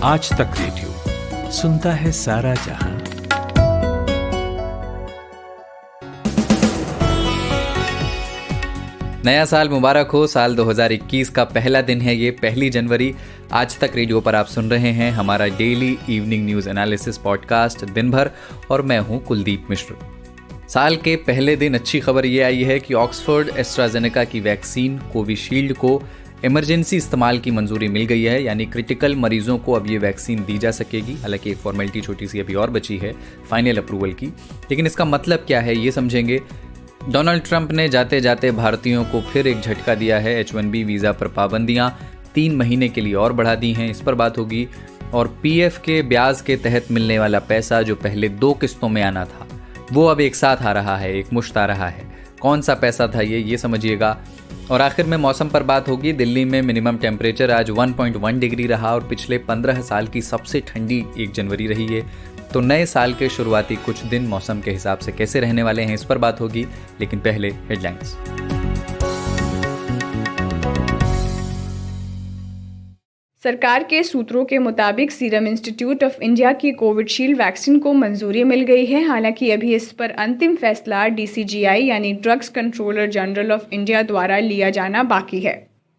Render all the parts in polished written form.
आज तक रेडियो सुनता है सारा जहां। नया साल मुबारक हो। साल 2021 का पहला दिन है ये, 1 जनवरी। आज तक रेडियो पर आप सुन रहे हैं हमारा daily evening news analysis podcast दिन भर, और मैं हूं कुलदीप मिश्र। साल के पहले दिन अच्छी खबर ये आई है कि ऑक्सफोर्ड एस्ट्राजेनेका की वैक्सीन कोविशील्ड को इमरजेंसी इस्तेमाल की मंजूरी मिल गई है, यानी क्रिटिकल मरीजों को अब ये वैक्सीन दी जा सकेगी। हालांकि एक फॉर्मेलिटी छोटी सी अभी और बची है फाइनल अप्रूवल की, लेकिन इसका मतलब क्या है ये समझेंगे। डोनाल्ड ट्रंप ने जाते जाते भारतीयों को फिर एक झटका दिया है। H1B वीज़ा पर पाबंदियां 3 महीने के लिए और बढ़ा दी हैं, इस पर बात होगी। और PF के ब्याज के तहत मिलने वाला पैसा जो पहले 2 किस्तों में आना था, वो अब एक साथ आ रहा है, एक मुश्त आ रहा है। कौन सा पैसा था ये समझिएगा। और आखिर में मौसम पर बात होगी। दिल्ली में मिनिमम टेम्परेचर आज 1.1 डिग्री रहा और पिछले 15 साल की सबसे ठंडी 1 जनवरी रही है। तो नए साल के शुरुआती कुछ दिन मौसम के हिसाब से कैसे रहने वाले हैं, इस पर बात होगी, लेकिन पहले हेडलाइंस। सरकार के सूत्रों के मुताबिक सीरम इंस्टीट्यूट ऑफ इंडिया की कोविशील्ड वैक्सीन को मंजूरी मिल गई है। हालांकि अभी इस पर अंतिम फैसला DCGI यानी drugs controller general of India द्वारा लिया जाना बाकी है।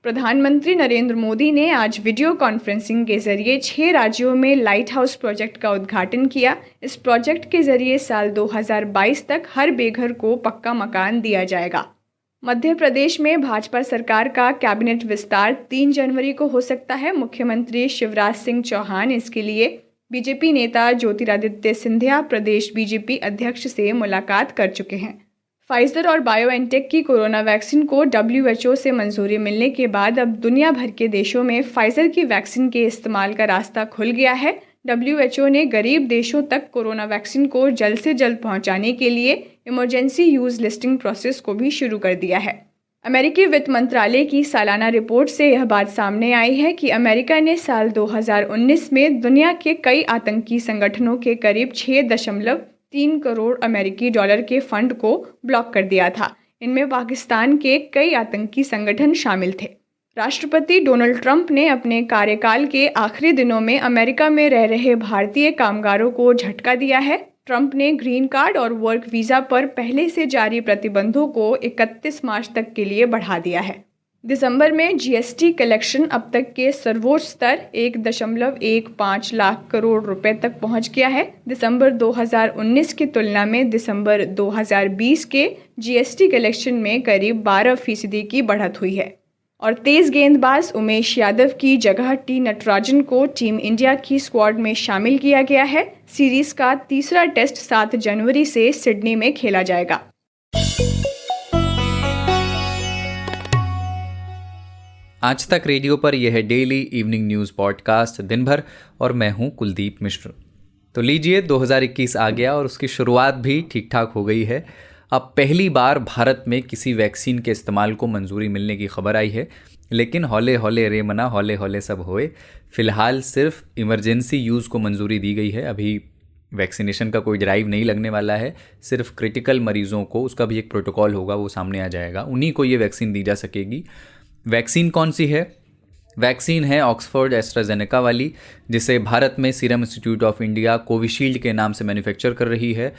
प्रधानमंत्री नरेंद्र मोदी ने आज वीडियो कॉन्फ्रेंसिंग के जरिए 6 राज्यों में लाइट हाउस प्रोजेक्ट का उद्घाटन किया। इस प्रोजेक्ट के जरिए साल 2022 तक हर बेघर को पक्का मकान दिया जाएगा। मध्य प्रदेश में भाजपा सरकार का कैबिनेट विस्तार 3 जनवरी को हो सकता है। मुख्यमंत्री शिवराज सिंह चौहान इसके लिए बीजेपी नेता ज्योतिरादित्य सिंधिया, प्रदेश बीजेपी अध्यक्ष से मुलाकात कर चुके हैं। फाइजर और बायोएनटेक की कोरोना वैक्सीन को WHO से मंजूरी मिलने के बाद अब दुनिया भर के देशों में फाइजर की वैक्सीन के इस्तेमाल का रास्ता खुल गया है। WHO ने गरीब देशों तक कोरोना वैक्सीन को जल्द से जल्द पहुंचाने के लिए इमरजेंसी यूज लिस्टिंग प्रोसेस को भी शुरू कर दिया है। अमेरिकी वित्त मंत्रालय की सालाना रिपोर्ट से यह बात सामने आई है कि अमेरिका ने साल 2019 में दुनिया के कई आतंकी संगठनों के करीब 6.3 करोड़ अमेरिकी डॉलर के फंड को ब्लॉक कर दिया था। इनमें पाकिस्तान के कई आतंकी संगठन शामिल थे। राष्ट्रपति डोनाल्ड ट्रंप ने अपने कार्यकाल के आखिरी दिनों में अमेरिका में रह रहे भारतीय कामगारों को झटका दिया है। ट्रंप ने ग्रीन कार्ड और वर्क वीज़ा पर पहले से जारी प्रतिबंधों को 31 मार्च तक के लिए बढ़ा दिया है। दिसंबर में GST कलेक्शन अब तक के सर्वोच्च स्तर 1.15 लाख करोड़ रुपए तक पहुंच गया है। दिसंबर 2019 की तुलना में दिसंबर 2020 के GST कलेक्शन में करीब 12% की बढ़त हुई है। और तेज गेंदबाज उमेश यादव की जगह T नटराजन को टीम इंडिया की स्क्वाड में शामिल किया गया है। सीरीज का तीसरा टेस्ट 7 जनवरी से सिडनी में खेला जाएगा। आज तक रेडियो पर यह है डेली इवनिंग न्यूज़ पॉडकास्ट दिन भर, और मैं हूं कुलदीप मिश्र। तो लीजिए, 2021 आ गया और उसकी शुरुआत भी ठीक ठाक हो गई है। अब पहली बार भारत में किसी वैक्सीन के इस्तेमाल को मंजूरी मिलने की खबर आई है, लेकिन हौले हौले रे मना हौले हौले सब होए। फ़िलहाल सिर्फ इमरजेंसी यूज़ को मंजूरी दी गई है। अभी वैक्सीनेशन का कोई ड्राइव नहीं लगने वाला है। सिर्फ क्रिटिकल मरीज़ों को, उसका भी एक प्रोटोकॉल होगा, वो सामने आ जाएगा, उन्हीं को ये वैक्सीन दी जा सकेगी। वैक्सीन कौन सी है? वैक्सीन है ऑक्सफोर्ड एस्ट्राजेनेका वाली, जिसे भारत में serum institute of India Covishield के नाम से मैन्युफैक्चर कर रही है।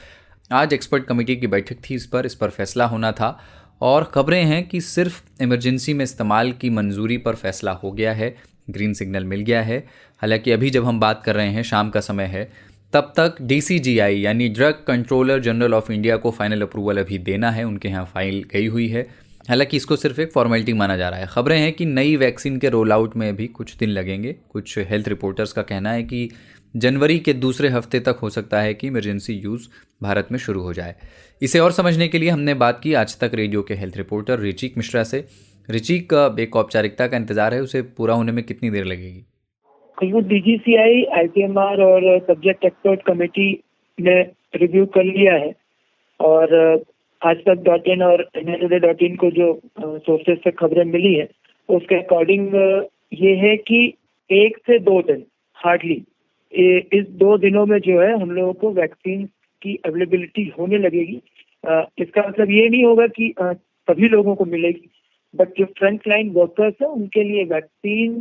आज एक्सपर्ट कमेटी की बैठक थी, इस पर फैसला होना था, और ख़बरें हैं कि सिर्फ इमरजेंसी में इस्तेमाल की मंजूरी पर फैसला हो गया है, ग्रीन सिग्नल मिल गया है। हालांकि अभी जब हम बात कर रहे हैं, शाम का समय है, तब तक DCGI यानी drug controller general of India को फाइनल अप्रूवल अभी देना है। उनके यहाँ फाइल गई हुई है। हालांकि इसको सिर्फ एक फॉर्मेलिटी माना जा रहा है। खबरें हैं कि नई वैक्सीन के रोल आउट में भी कुछ दिन लगेंगे। कुछ हेल्थ रिपोर्टर्स का कहना है कि जनवरी के दूसरे हफ्ते तक हो सकता है कि इमरजेंसी यूज़ भारत में शुरू हो जाए। इसे और समझने के लिए हमने बात की आज तक रेडियो के हेल्थ रिपोर्टर रिचिक मिश्रा से। रिचिक, एक औपचारिकता का इंतजार है, उसे पूरा होने में कितनी देर लगेगी? DCGI, ICMR और सब्जेक्ट एक्सपर्ट कमेटी ने रिव्यू कर लिया है, और आज तक.in और NSA.in को जो सोर्सेज से खबरें मिली है, उसके अकॉर्डिंग ये है कि 1 से 2 दिन हार्डली, इस 2 दिनों में जो है हम लोगों को वैक्सीन की अवेलेबिलिटी होने लगेगी। इसका मतलब ये नहीं होगा कि सभी लोगों को मिलेगी, बट जो फ्रंट लाइन वर्कर्स है उनके लिए वैक्सीन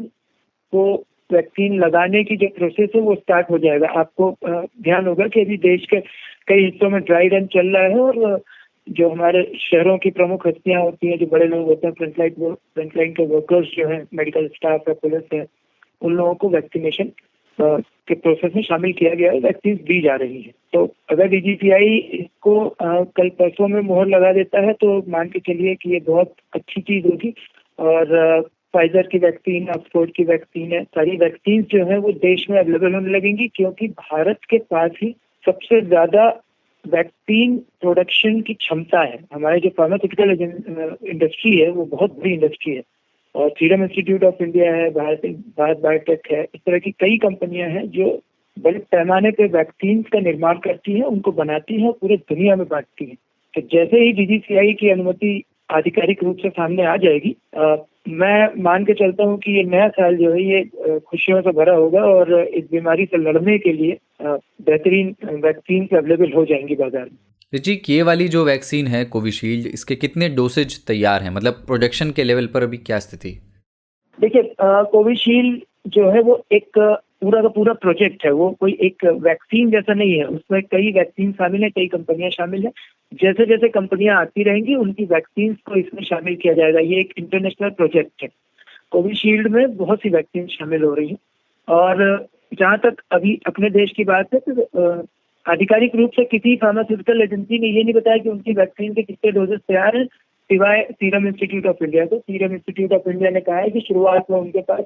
को वैक्सीन लगाने की जो प्रोसेस है वो स्टार्ट हो जाएगा। आपको ध्यान होगा कि अभी देश के कई हिस्सों में ड्राई रन चल रहा है और जो हमारे शहरों की प्रमुख हस्तियां होती हैं, जो बड़े लोग होते हैं, फ्रंटलाइन के वर्कर्स जो हैं, मेडिकल स्टाफ है, पुलिस है, उन लोगों को वैक्सीनेशन के प्रोसेस में शामिल किया गया है, वैक्सीन दी जा रही है। तो अगर DGCI इसको कल परसों में मोहर लगा देता है तो मान के चलिए कि ये बहुत अच्छी चीज होगी। और फाइजर की वैक्सीन, ऑक्सफोर्ड की वैक्सीन है, सारी वैक्सीन जो है वो देश में अवेलेबल होने लगेंगी, क्योंकि भारत के पास ही सबसे ज्यादा वैक्सीन प्रोडक्शन की क्षमता है। हमारे जो फार्मास्यूटिकल इंडस्ट्री है वो बहुत बड़ी इंडस्ट्री है, और सीरम इंस्टीट्यूट ऑफ इंडिया है, भारत बायोटेक है, इस तरह की कई कंपनियां हैं जो बड़े पैमाने पे वैक्सीन का निर्माण करती हैं, उनको बनाती हैं और पूरे दुनिया में बांटती हैं। तो जैसे ही DGCI की अनुमति आधिकारिक रूप से सामने आ जाएगी, मैं मान के चलता हूँ कि ये नया साल जो है ये खुशियों से भरा होगा और इस बीमारी से लड़ने के लिए बेहतरीन वैक्सीन अवेलेबल हो जाएंगी बाजार में। जी, ये वाली जो वैक्सीन है कोविशील्ड, इसके कितने डोसेज तैयार हैं? मतलब प्रोडक्शन के लेवल पर अभी क्या स्थिति? देखिए, कोविशील्ड जो है वो एक पूरा का पूरा प्रोजेक्ट है, वो कोई एक वैक्सीन जैसा नहीं है। उसमें कई वैक्सीन शामिल है, कई कंपनियां शामिल है। जैसे जैसे कंपनियां आती रहेंगी उनकी वैक्सीन को इसमें शामिल किया जाएगा। ये एक इंटरनेशनल प्रोजेक्ट है। कोविशील्ड में बहुत सी वैक्सीन शामिल हो रही है, और जहाँ तक अभी अपने देश की बात है तो आधिकारिक रूप से किसी फार्मास्यूटिकल एजेंसी ने ये नहीं बताया कि उनकी वैक्सीन के कितने डोजेस तैयार हैं, सिवाय सीरम इंस्टीट्यूट ऑफ इंडिया को। सीरम इंस्टीट्यूट ऑफ इंडिया ने कहा है कि शुरुआत में उनके पास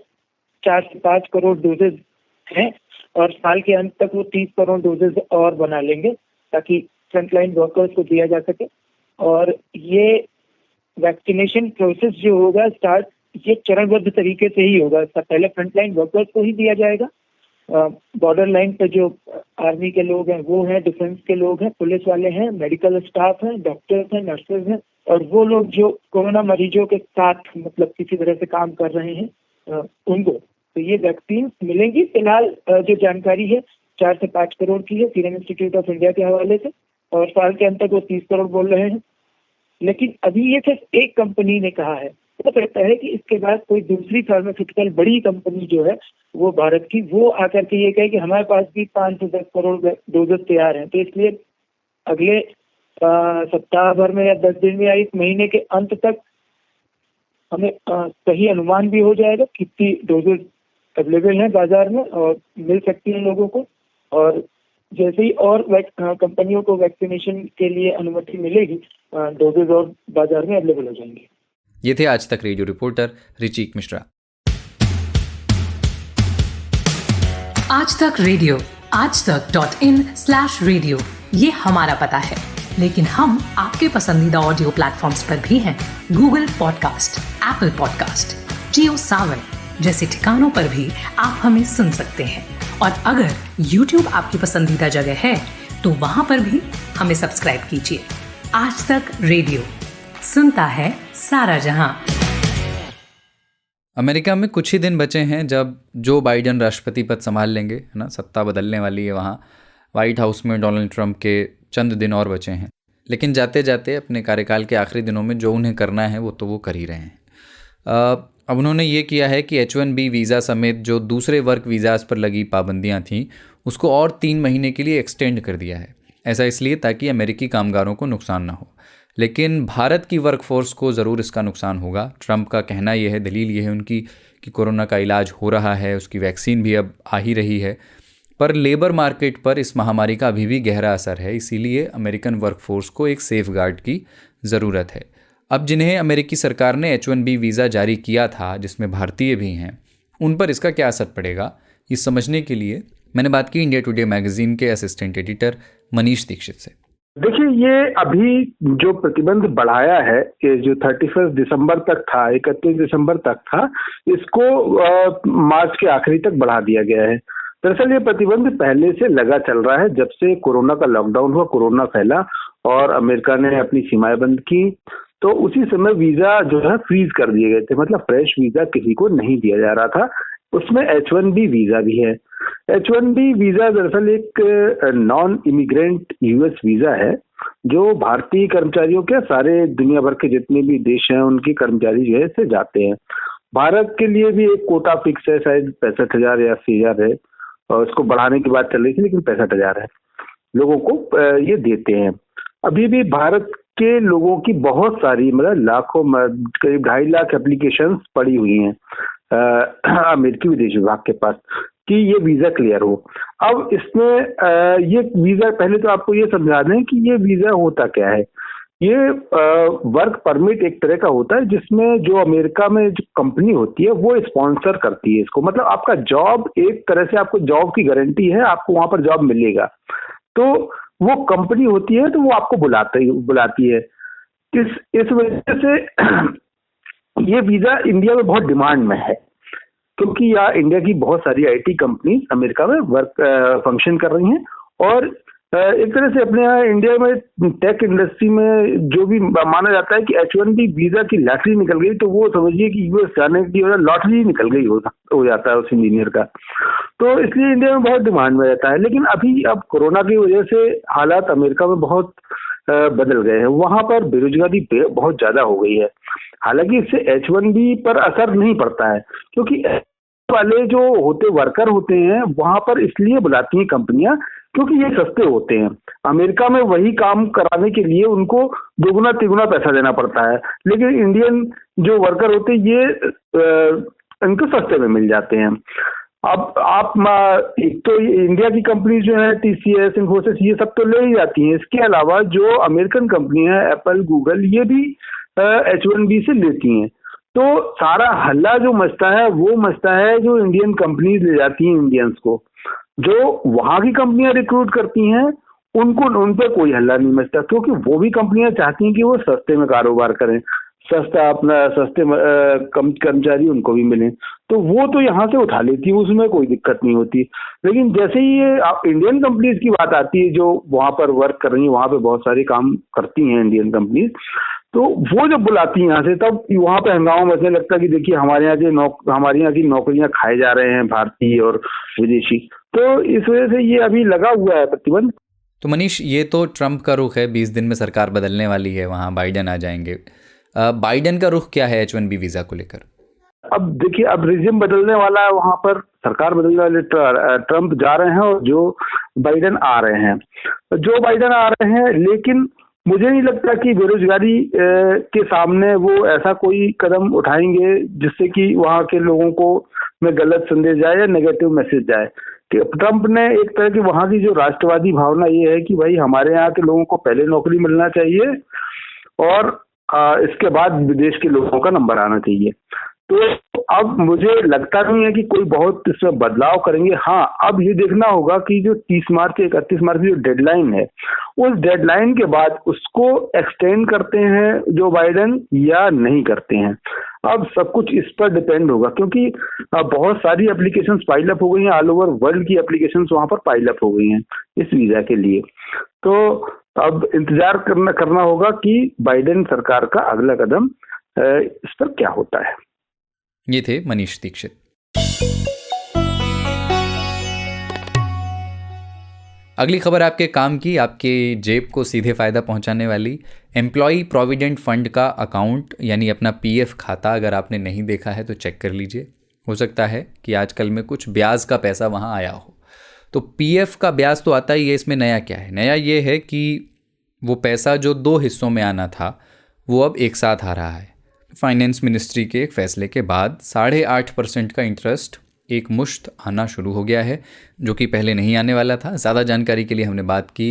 4 से 5 करोड़ डोजेज हैं, और साल के अंत तक वो 30 करोड़ डोजेज और बना लेंगे ताकि फ्रंटलाइन वर्कर्स को दिया जा सके। और ये वैक्सीनेशन प्रोसेस जो होगा स्टार्ट, ये चरणबद्ध तरीके से ही होगा। पहले फ्रंटलाइन वर्कर्स को ही दिया जाएगा। बॉर्डर लाइन पे जो आर्मी के लोग हैं वो हैं, डिफेंस के लोग हैं, पुलिस वाले हैं, मेडिकल स्टाफ हैं, डॉक्टर्स हैं, नर्सेज हैं, और वो लोग जो कोरोना मरीजों के साथ मतलब किसी तरह से काम कर रहे हैं उनको। तो ये वैक्सीन मिलेंगी। फिलहाल जो जानकारी है 4 से 5 करोड़ की है सीरम इंस्टीट्यूट ऑफ इंडिया के हवाले से, और साल के अंत तक वो 30 करोड़ बोल रहे हैं। लेकिन अभी ये सिर्फ एक कंपनी ने कहा है, हो सकता है कि इसके बाद कोई दूसरी फार्मास्यूटिकल बड़ी कंपनी जो है वो भारत की, वो आकर के ये कहे कि हमारे पास भी 5 से 10 करोड़ डोजेस तैयार हैं। तो इसलिए अगले सप्ताह भर में या 10 दिन में या इस महीने के अंत तक हमें सही अनुमान भी हो जाएगा कितनी डोजेस अवेलेबल हैं बाजार में और मिल सकती हैं लोगों को। और जैसे ही और कंपनियों को वैक्सीनेशन के लिए अनुमति मिलेगी, डोजेज और बाजार में अवेलेबल हो जाएंगे। ये थे आज तक रेडियो रिपोर्टर ऋचिक मिश्रा। आज तक रेडियो, आजतक.in/रेडियो, ये हमारा पता है। लेकिन हम आपके पसंदीदा ऑडियो प्लेटफॉर्म्स पर भी हैं। गूगल पॉडकास्ट, एप्पल पॉडकास्ट, जियो सावन जैसे ठिकानों पर भी आप हमें सुन सकते हैं। और अगर YouTube आपकी पसंदीदा जगह है तो वहां पर भी हमें सब्सक्राइब कीजिए। आज तक रेडियो, सुनता है सारा जहां। अमेरिका में कुछ ही दिन बचे हैं जब जो बाइडेन राष्ट्रपति पद संभाल लेंगे, है ना, सत्ता बदलने वाली है वहाँ। व्हाइट हाउस में डोनाल्ड ट्रंप के चंद दिन और बचे हैं, लेकिन जाते जाते अपने कार्यकाल के आखिरी दिनों में जो उन्हें करना है वो तो वो कर ही रहे हैं। अब उन्होंने ये किया है कि H1B वीज़ा समेत जो दूसरे वर्क वीज़ाज़ पर लगी पाबंदियां थीं उसको और 3 महीने के लिए एक्सटेंड कर दिया है। ऐसा इसलिए ताकि अमेरिकी कामगारों को नुकसान ना हो, लेकिन भारत की वर्कफोर्स को ज़रूर इसका नुकसान होगा। ट्रंप का कहना यह है, दलील ये है उनकी कि कोरोना का इलाज हो रहा है, उसकी वैक्सीन भी अब आ ही रही है, पर लेबर मार्केट पर इस महामारी का अभी भी गहरा असर है। इसीलिए अमेरिकन वर्कफोर्स को एक सेफ गार्ड की ज़रूरत है। अब जिन्हें अमेरिकी सरकार ने H1B वीज़ा जारी किया था, जिसमें भारतीय भी हैं, उन पर इसका क्या असर पड़ेगा, ये समझने के लिए मैंने बात की इंडिया टुडे मैगजीन के असिस्टेंट एडिटर मनीष दीक्षित से। देखिए, ये अभी जो प्रतिबंध बढ़ाया है, ये जो 31 दिसंबर तक था, 31 दिसंबर तक था, इसको मार्च के आखिरी तक बढ़ा दिया गया है। दरअसल ये प्रतिबंध पहले से लगा चल रहा है, जब से कोरोना का लॉकडाउन हुआ, कोरोना फैला और अमेरिका ने अपनी सीमाएं बंद की, तो उसी समय वीजा जो है फ्रीज कर दिए गए थे। मतलब फ्रेश वीजा किसी को नहीं दिया जा रहा था। उसमें H1B वीजा भी है। H1B वीजा दरअसल एक नॉन इमिग्रेंट US वीजा है, जो भारतीय कर्मचारियों के, सारे दुनिया भर के जितने भी देश हैं उनके कर्मचारी जो है इससे जाते हैं। भारत के लिए भी एक कोटा फिक्स है, शायद 65,000 या 80,000 है, और उसको बढ़ाने की बात चल रही थी, लेकिन 65,000 है लोगों को ये देते हैं। अभी भी भारत के लोगों की बहुत सारी, मतलब लाखों, करीब 2.5 लाख एप्लीकेशंस पड़ी हुई हैं अमेरिकी विदेश विभाग के पास कि ये वीजा क्लियर हो। अब इसमें ये वीजा, पहले तो आपको ये समझा दें कि ये वीजा होता क्या है। ये वर्क परमिट एक तरह का होता है जिसमें जो अमेरिका में जो कंपनी होती है वो स्पॉन्सर करती है इसको, मतलब आपका जॉब, एक तरह से आपको जॉब की गारंटी है, आपको वहां पर जॉब मिलेगा। तो वो कंपनी होती है तो वो आपको बुलाती है। इस वजह से ये वीजा इंडिया में बहुत डिमांड में है, क्योंकि यहाँ इंडिया की बहुत सारी आईटी कंपनी अमेरिका में फंक्शन कर रही हैं, और एक तरह से अपने यहाँ इंडिया में टेक इंडस्ट्री में जो भी माना जाता है कि H1B वीजा की लॉटरी निकल गई, तो वो समझिए कि यूएस जाने की लॉटरी निकल गई हो जाता है उस इंजीनियर का। तो इसलिए इंडिया में बहुत डिमांड में रहता है। लेकिन अब कोरोना की वजह से हालात अमेरिका में बहुत बदल गए हैं, वहां पर बेरोजगारी बहुत ज्यादा हो गई है। हालांकि इससे H1B पर असर नहीं पड़ता है, क्योंकि वाले जो वर्कर होते हैं वहां पर इसलिए बुलाती हैं कंपनियां क्योंकि ये सस्ते होते हैं। अमेरिका में वही काम कराने के लिए उनको दोगुना तिगुना पैसा देना पड़ता है, लेकिन इंडियन जो वर्कर होते हैं ये इनको सस्ते में मिल जाते हैं। अब आप एक तो इंडिया की कंपनी जो है TCS, इन्फोसिस, ये सब तो ले ही जाती हैं। इसके अलावा जो अमेरिकन कंपनी है एप्पल, गूगल, ये भी H1B से लेती हैं। तो सारा हल्ला जो मचता है वो मचता है जो इंडियन कंपनीज ले जाती हैं इंडियंस को। जो वहां की कंपनियां रिक्रूट करती हैं उन पे कोई हल्ला नहीं मचता, क्योंकि वो भी कंपनियां चाहती हैं कि वो सस्ते में कारोबार करें, सस्ते कर्मचारी उनको भी मिले, तो वो तो यहाँ से उठा लेती है, उसमें कोई दिक्कत नहीं होती। लेकिन जैसे ही ये इंडियन कंपनीज की बात आती है जो वहां पर वर्क कर रही है, वहां पे बहुत सारे काम करती हैं इंडियन कंपनीज, तो वो जब बुलाती हैं यहाँ से, तब वहां पे हंगामा मचने लगता है कि देखिए हमारे यहाँ की नौकरियां खाए जा रहे हैं भारतीय और विदेशी। तो इस वजह से ये अभी लगा हुआ है प्रतिबंध। तो मनीष, ये तो ट्रम्प का रुख है, 20 दिन में सरकार बदलने वाली है, वहाँ बाइडन आ जाएंगे। बाइडन का रुख क्या है H1B वीजा को लेकर? अब देखिए, अब रिजिम बदलने वाला है, वहां पर सरकार बदलने वाले ट्रम्प जा रहे हैं और जो बाइडन आ रहे हैं। लेकिन मुझे नहीं लगता कि बेरोजगारी के सामने वो ऐसा कोई कदम उठाएंगे जिससे कि वहां के लोगों को में गलत संदेश जाए या नेगेटिव मैसेज जाए। कि ट्रम्प ने एक तरह की वहां की जो राष्ट्रवादी भावना ये है कि भाई हमारे यहाँ के लोगों को पहले नौकरी मिलना चाहिए और इसके बाद विदेश के लोगों का नंबर आना चाहिए। तो अब मुझे लगता नहीं है कि कोई बहुत इसमें बदलाव करेंगे। हाँ, अब ये देखना होगा कि जो 30 मार्च 31 मार्च की जो डेडलाइन है, उस डेडलाइन के बाद उसको एक्सटेंड करते हैं जो बाइडन या नहीं करते हैं। अब सब कुछ इस पर डिपेंड होगा, क्योंकि बहुत सारी एप्लीकेशंस पाइल अप हो गई हैं, ऑल ओवर वर्ल्ड की एप्लीकेशंस वहां पर पाइल अप हो गई हैं इस वीजा के लिए। तो अब इंतजार करना होगा कि बाइडेन सरकार का अगला कदम इस पर क्या होता है। ये थे मनीष दीक्षित। अगली खबर आपके काम की, आपके जेब को सीधे फ़ायदा पहुंचाने वाली। एम्प्लॉई प्रोविडेंट फंड का अकाउंट यानी अपना PF खाता अगर आपने नहीं देखा है तो चेक कर लीजिए। हो सकता है कि आजकल में कुछ ब्याज का पैसा वहां आया हो। तो PF का ब्याज तो आता ही है, इसमें नया क्या है? नया ये है कि वो पैसा जो 2 हिस्सों में आना था वो अब एक साथ आ रहा है। फाइनेंस मिनिस्ट्री के एक फैसले के बाद 8.5% का इंटरेस्ट एक मुश्त आना शुरू हो गया है, जो कि पहले नहीं आने वाला था। ज़्यादा जानकारी के लिए हमने बात की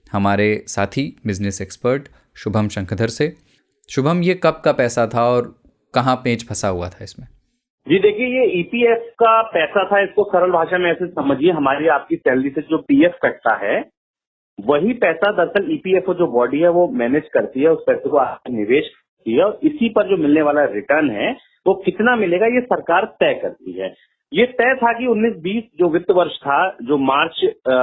हमारे साथी बिजनेस एक्सपर्ट शुभम शंखधर से। शुभम, ये कब का पैसा था और कहाँ पेंच फंसा हुआ था इसमें? जी देखिए, ये EPF का पैसा था। इसको सरल भाषा में ऐसे समझिए, हमारी आपकी सैलरी से जो PF कटता है वही पैसा दरअसल EPF जो बॉडी है वो मैनेज करती है, उस पैसे को निवेश करती है और इसी पर जो मिलने वाला रिटर्न है वो कितना मिलेगा ये सरकार तय करती है। ये तय था कि 19-20 जो वित्त वर्ष था, जो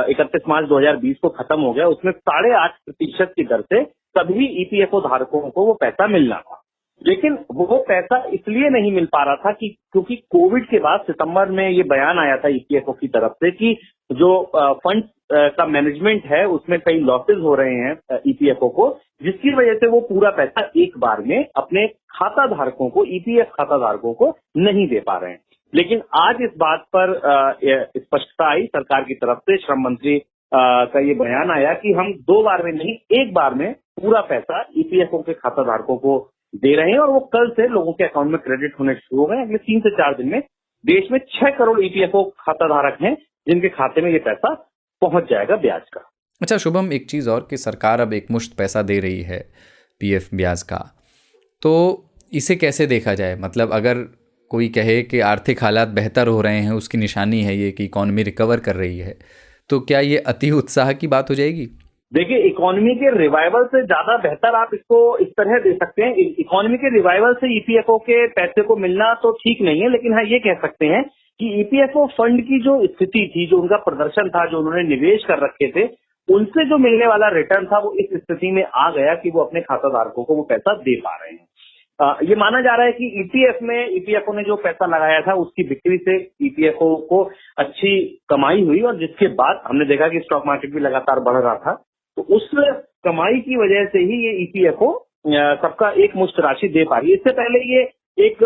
31 मार्च 2020 को खत्म हो गया, उसमें 8.5% की दर से सभी EPFO धारकों को वो पैसा मिलना था। लेकिन वो पैसा इसलिए नहीं मिल पा रहा था कि क्योंकि कोविड के बाद सितंबर में ये बयान आया था ईपीएफओ की तरफ से कि जो फंड का मैनेजमेंट है उसमें कई लॉसेस हो रहे हैं ईपीएफओ को, जिसकी वजह से वो पूरा पैसा एक बार में अपने खाता धारकों को, ईपीएफ खाता धारकों को नहीं दे पा रहे हैं। लेकिन आज इस बात पर स्पष्टता आई सरकार की तरफ से, श्रम मंत्री का ये बयान आया कि हम 2 बार में नहीं, एक बार में पूरा पैसा ईपीएफओ के खाता धारकों को दे रहे हैं और वो कल से लोगों के अकाउंट में क्रेडिट होने शुरू हो गए। अगले 3 से 4 दिन में देश में 6 करोड़ ईपीएफओ खाता धारक हैं जिनके खाते में ये पैसा पहुंच जाएगा ब्याज का। अच्छा शुभम, एक चीज़ और कि सरकार अब एक मुश्त पैसा दे रही है पीएफ ब्याज का, तो इसे कैसे देखा जाए? मतलब अगर कोई कहे कि आर्थिक हालात बेहतर हो रहे हैं, उसकी निशानी है ये कि इकॉनमी रिकवर कर रही है, तो क्या ये अति उत्साह की बात हो जाएगी? देखिए, इकोनॉमी के रिवाइवल से ज्यादा बेहतर आप इसको इस तरह दे सकते हैं। इकोनॉमी के रिवाइवल से ईपीएफओ के पैसे को मिलना तो ठीक नहीं है, लेकिन हाँ ये कह सकते हैं कि ईपीएफओ फंड की जो स्थिति थी, जो उनका प्रदर्शन था, जो उन्होंने निवेश कर रखे थे, उनसे जो मिलने वाला रिटर्न था वो इस स्थिति में आ गया कि वो अपने खाता धारकों को वो पैसा दे पा रहे हैं। ये माना जा रहा है कि ईपीएफओ ने जो पैसा लगाया था उसकी बिक्री से ईपीएफओ को अच्छी कमाई हुई और जिसके बाद हमने देखा कि स्टॉक मार्केट भी लगातार बढ़ रहा था। तो उस कमाई की वजह से ही ये ईपीएफओ सबका एक मुश्त राशि दे पा रही है। इससे पहले ये एक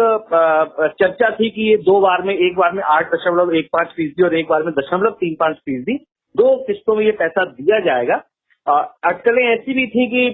चर्चा थी कि ये 2 बार में, एक बार में 8.15% और एक बार में 0.35%, 2 किस्तों में ये पैसा दिया जाएगा। अटकलें ऐसी भी थी कि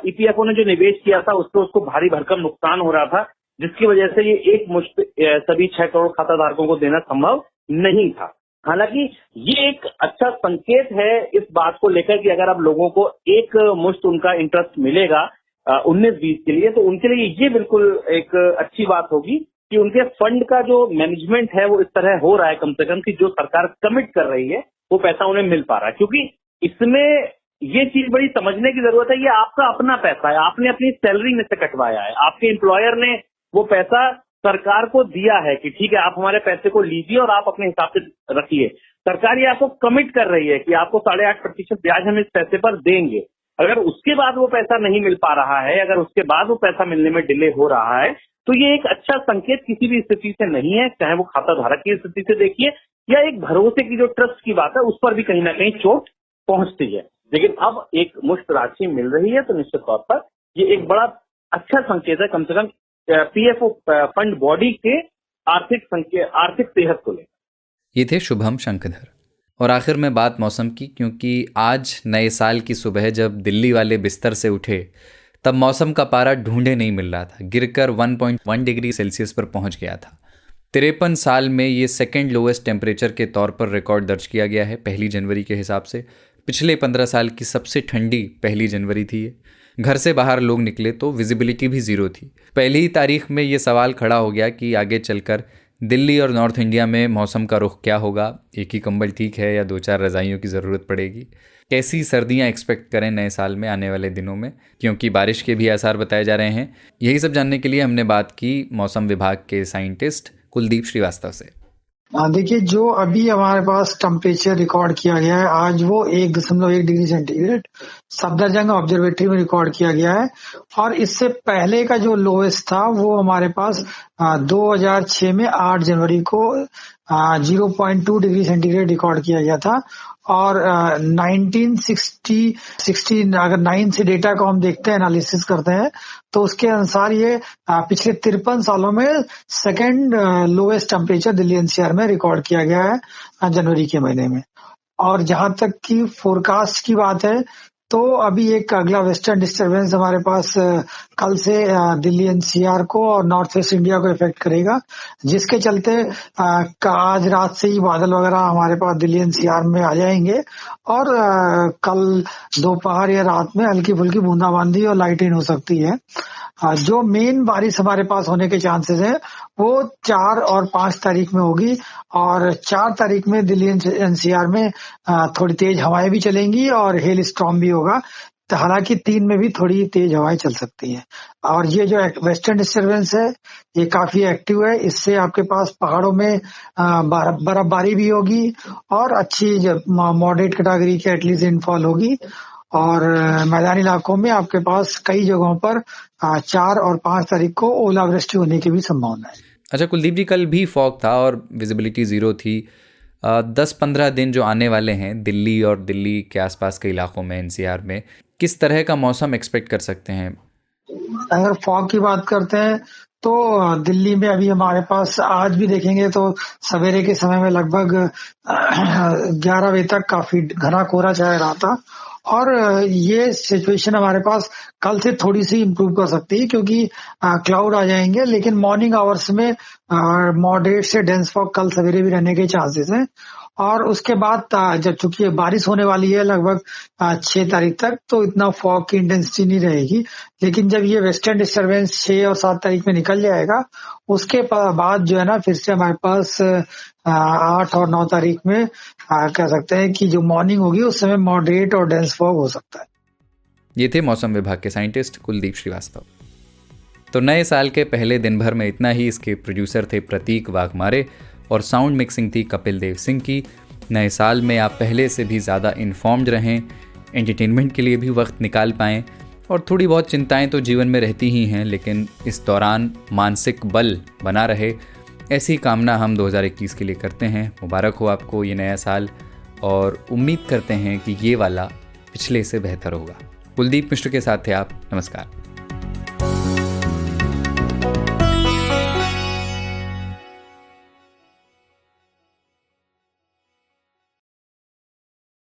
ईपीएफओ ने जो निवेश किया था उससे उसको भारी भरकम नुकसान हो रहा था, जिसकी वजह से ये एक मुश्त सभी 6 करोड़ खाता धारकों को देना संभव नहीं था। हालांकि ये एक अच्छा संकेत है इस बात को लेकर कि अगर अब लोगों को एक मुश्त उनका इंटरेस्ट मिलेगा 19-20 के लिए, तो उनके लिए ये बिल्कुल एक अच्छी बात होगी कि उनके फंड का जो मैनेजमेंट है वो इस तरह हो रहा है कम से कम कि जो सरकार कमिट कर रही है वो पैसा उन्हें मिल पा रहा है। क्योंकि इसमें ये चीज बड़ी समझने की जरूरत है, ये आपका अपना पैसा है, आपने अपनी सैलरी में से कटवाया है, आपके एम्प्लॉयर ने वो पैसा सरकार को दिया है कि ठीक है आप हमारे पैसे को लीजिए और आप अपने हिसाब से रखिए। सरकार ये आपको कमिट कर रही है कि आपको 8.5% ब्याज हम इस पैसे पर देंगे। अगर उसके बाद वो पैसा नहीं मिल पा रहा है, अगर उसके बाद वो पैसा मिलने में डिले हो रहा है, तो ये एक अच्छा संकेत किसी भी स्थिति से नहीं है, चाहे वो खाता धारक की स्थिति से देखिए या एक भरोसे की जो ट्रस्ट की बात है उस पर भी कहीं ना कहीं चोट पहुंचती है। लेकिन अब एक मुश्त राशि मिल रही है तो निश्चित तौर पर ये एक बड़ा अच्छा संकेत है, कम से कम पीएफओ फंड बॉडी के आर्थिक सेहत को लेकर। ये थे शुभम शंखधर। और आखिर में बात मौसम की, क्योंकि आज नए साल की सुबह जब दिल्ली वाले बिस्तर से उठे तब मौसम का पारा ढूंढे नहीं मिल रहा था, गिरकर 1.1 डिग्री सेल्सियस पर पहुंच गया था। 53 साल में ये सेकेंड लोएस्ट टेम्परेचर के तौर पर रिकॉर्ड दर्ज किया गया है 1 जनवरी के हिसाब से। पिछले 15 साल की सबसे ठंडी 1 जनवरी थी ये। घर से बाहर लोग निकले तो विजिबिलिटी भी ज़ीरो थी। पहली ही तारीख में ये सवाल खड़ा हो गया कि आगे चलकर दिल्ली और नॉर्थ इंडिया में मौसम का रुख क्या होगा, एक ही कंबल ठीक है या 2-4 रज़ाइयों की ज़रूरत पड़ेगी, कैसी सर्दियां एक्सपेक्ट करें नए साल में आने वाले दिनों में, क्योंकि बारिश के भी आसार बताए जा रहे हैं। यही सब जानने के लिए हमने बात की मौसम विभाग के साइंटिस्ट कुलदीप श्रीवास्तव से। देखिए, जो अभी हमारे पास टेम्परेचर रिकॉर्ड किया गया है आज वो 1.1 डिग्री सेंटीग्रेड सफदरजंग ऑब्जर्वेटरी में रिकॉर्ड किया गया है। और इससे पहले का जो लोएस्ट था वो हमारे पास 2006 में 8 जनवरी को 0.2 डिग्री सेंटीग्रेड रिकॉर्ड किया गया था। और 1960 अगर 9 से डेटा को हम देखते हैं, एनालिसिस करते हैं, तो उसके अनुसार ये पिछले 53 सालों में second lowest temperature Delhi NCR में रिकॉर्ड किया गया है जनवरी के महीने में। और जहां तक की फोरकास्ट की बात है तो अभी एक अगला वेस्टर्न डिस्टर्बेंस हमारे पास कल से दिल्ली एनसीआर को और नॉर्थ वेस्ट इंडिया को इफेक्ट करेगा, जिसके चलते आज रात से ही बादल वगैरह हमारे पास दिल्ली एनसीआर में आ जाएंगे और कल दोपहर या रात में हल्की फुल्की बूंदाबांदी और लाइट रेन हो सकती है। जो मेन बारिश हमारे पास होने के चांसेस हैं वो 4 और 5 तारीख में होगी। और 4 तारीख में दिल्ली एनसीआर में थोड़ी तेज हवाएं भी चलेंगी और हेल स्टॉर्म भी होगा। हालांकि 3 में भी थोड़ी तेज हवाएं चल सकती हैं। और ये जो वेस्टर्न डिस्टर्बेंस है ये काफी एक्टिव है, इससे आपके पास पहाड़ों में बर्फबारी भी होगी और अच्छी मॉडरेट कैटेगरी की एटलीस्ट रेनफॉल होगी। और मैदानी इलाकों में आपके पास कई जगहों पर 4 और 5 तारीख को ओलावृष्टि होने की भी संभावना है। अच्छा कुलदीप जी, कल भी फॉग था और विजिबिलिटी ज़ीरो थी। 10-15 दिन जो आने वाले हैं दिल्ली और दिल्ली के आसपास के इलाकों में, एनसीआर में, किस तरह का मौसम एक्सपेक्ट कर सकते हैं? अगर फॉग की बात करते हैं तो दिल्ली में अभी हमारे पास आज भी देखेंगे तो सवेरे के समय में लगभग 11 बजे तक काफी घना कोहरा छाया रहा था और ये सिचुएशन हमारे पास कल से थोड़ी सी इम्प्रूव कर सकती है क्योंकि क्लाउड आ जाएंगे, लेकिन मॉर्निंग आवर्स में मॉडरेट से डेंस फॉग कल सवेरे भी रहने के चांसेस हैं। और उसके बाद जब चूंकि बारिश होने वाली है लगभग 6 तारीख तक, तो इतना फॉग की इंटेंसिटी नहीं रहेगी। लेकिन जब ये वेस्टर्न डिस्टर्बेंस 6 और 7 तारीख में निकल जाएगा, उसके बाद जो है ना फिर से हमारे पास 8 और 9 तारीख में कह सकते हैं कि जो मॉर्निंग होगी उस समय मॉडरेट और डेंस फॉग हो सकता है। ये थे मौसम विभाग के साइंटिस्ट कुलदीप श्रीवास्तव। तो नए साल के पहले दिन भर में इतना ही। इसके प्रोड्यूसर थे प्रतीक वाघमारे और साउंड मिक्सिंग थी कपिल देव सिंह की। नए साल में आप पहले से भी ज़्यादा इन्फॉर्म्ड रहें, एंटरटेनमेंट के लिए भी वक्त निकाल पाएँ, और थोड़ी बहुत चिंताएं तो जीवन में रहती ही हैं, लेकिन इस दौरान मानसिक बल बना रहे, ऐसी कामना हम 2021 के लिए करते हैं। मुबारक हो आपको ये नया साल, और उम्मीद करते हैं कि ये वाला पिछले से बेहतर होगा। कुलदीप मिश्र के साथ थे आप। नमस्कार।